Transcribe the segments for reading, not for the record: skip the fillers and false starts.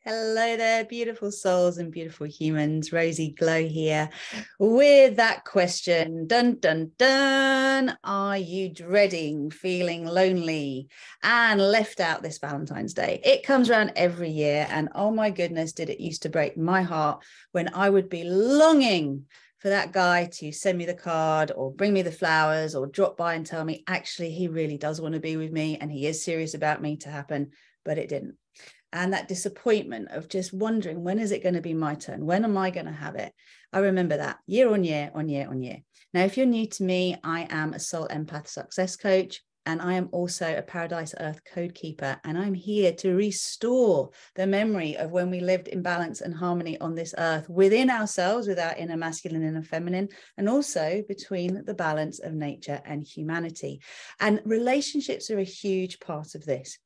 Hello there, beautiful souls and beautiful humans. Rosie Glow here with that question. Dun, dun, dun. Are you dreading feeling lonely and left out this Valentine's Day? It comes around every year, and oh my goodness, did it used to break my heart when I would be longing for that guy to send me the card or bring me the flowers or drop by and tell me, actually, he really does want to be with me and he is serious about me to happen, but it didn't. And that disappointment of just wondering, when is it going to be my turn? When am I going to have it? I remember that year on year on year on year. Now, if you're new to me, I am a soul empath success coach, and I am also a Paradise Earth code keeper. And I'm here to restore the memory of when we lived in balance and harmony on this earth within ourselves, with our inner masculine and inner feminine, and also between the balance of nature and humanity. And relationships are a huge part of this.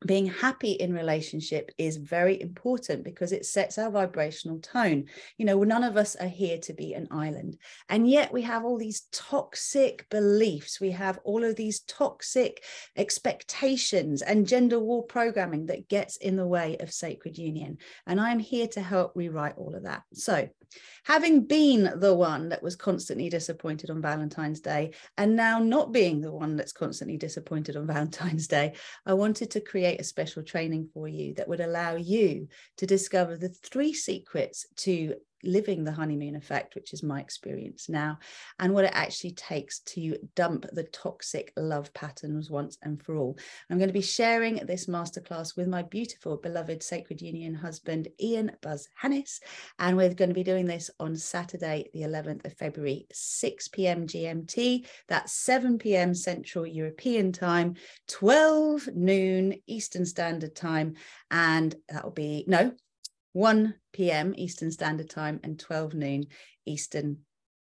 Being happy in relationship is very important because it sets our vibrational tone. You know, none of us are here to be an island. And yet we have all these toxic beliefs. We have all of these toxic expectations and gender war programming that gets in the way of sacred union. And I'm here to help rewrite all of that. So, having been the one that was constantly disappointed on Valentine's Day, and now not being the one that's constantly disappointed on Valentine's Day, I wanted to create a special training for you that would allow you to discover the 3 secrets to living the honeymoon effect, which is my experience now, and what it actually takes to dump the toxic love patterns once and for all. I'm going to be sharing this masterclass with my beautiful, beloved Sacred Union husband, Ian Buzz Hannis, and we're going to be doing this on Saturday, the 11th of February, 6 p.m. GMT. That's 7 p.m. Central European Time, 12 noon Eastern Standard Time, and that will be, 1 p.m. Eastern Standard Time and 12 noon Eastern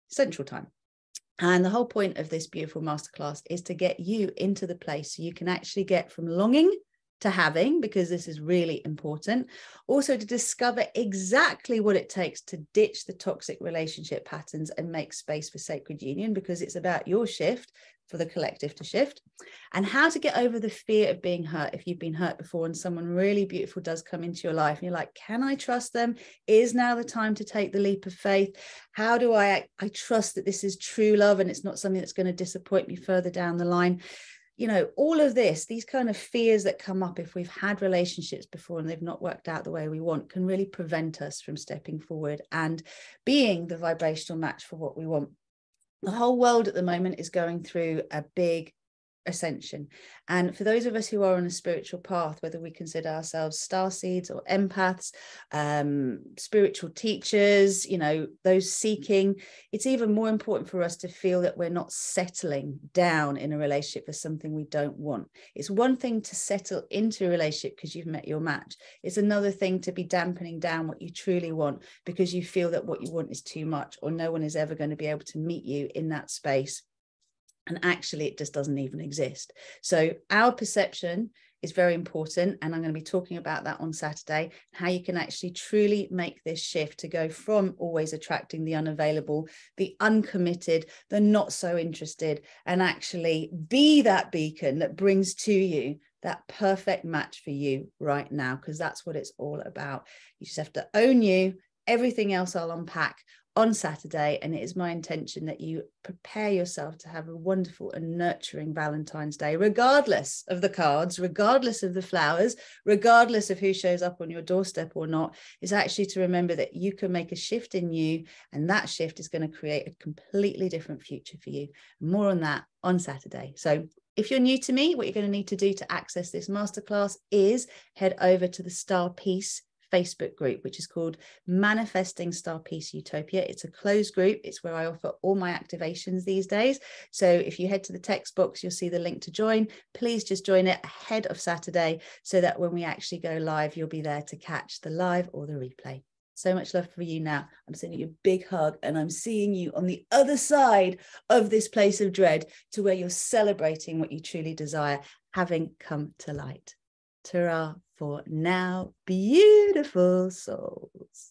Central Time. And the whole point of this beautiful masterclass is to get you into the place so you can actually get from longing to having, because this is really important. Also to discover exactly what it takes to ditch the toxic relationship patterns and make space for sacred union, because it's about your shift for the collective to shift, and how to get over the fear of being hurt. If you've been hurt before and someone really beautiful does come into your life and you're like, can I trust them? Is now the time to take the leap of faith? How do I trust that this is true love and it's not something that's going to disappoint me further down the line? You know, all of this, these kind of fears that come up if we've had relationships before and they've not worked out the way we want, can really prevent us from stepping forward and being the vibrational match for what we want. The whole world at the moment is going through a big ascension. And for those of us who are on a spiritual path, whether we consider ourselves starseeds or empaths, spiritual teachers, you know, those seeking, it's even more important for us to feel that we're not settling down in a relationship for something we don't want. It's one thing to settle into a relationship because you've met your match. It's another thing to be dampening down what you truly want because you feel that what you want is too much, or no one is ever going to be able to meet you in that space. And actually, it just doesn't even exist. So our perception is very important. And I'm going to be talking about that on Saturday, how you can actually truly make this shift to go from always attracting the unavailable, the uncommitted, the not so interested, and actually be that beacon that brings to you that perfect match for you right now, because that's what it's all about. You just have to own you. Everything else I'll unpack on Saturday, and it is my intention that you prepare yourself to have a wonderful and nurturing Valentine's Day, regardless of the cards, regardless of the flowers, regardless of who shows up on your doorstep or not. Is actually to remember that you can make a shift in you, and that shift is going to create a completely different future for you. More on that on Saturday. So if you're new to me, what you're going to need to do to access this masterclass is head over to the Star Peace Facebook group, which is called Manifesting Star Peace Utopia. It's a closed group. It's where I offer all my activations these days. So if you head to the text box, you'll see the link to join. Please just join it ahead of Saturday so that when we actually go live, you'll be there to catch the live or the replay. So much love for you now. I'm sending you a big hug, and I'm seeing you on the other side of this place of dread to where you're celebrating what you truly desire, having come to light. Ta-ra for now, beautiful souls.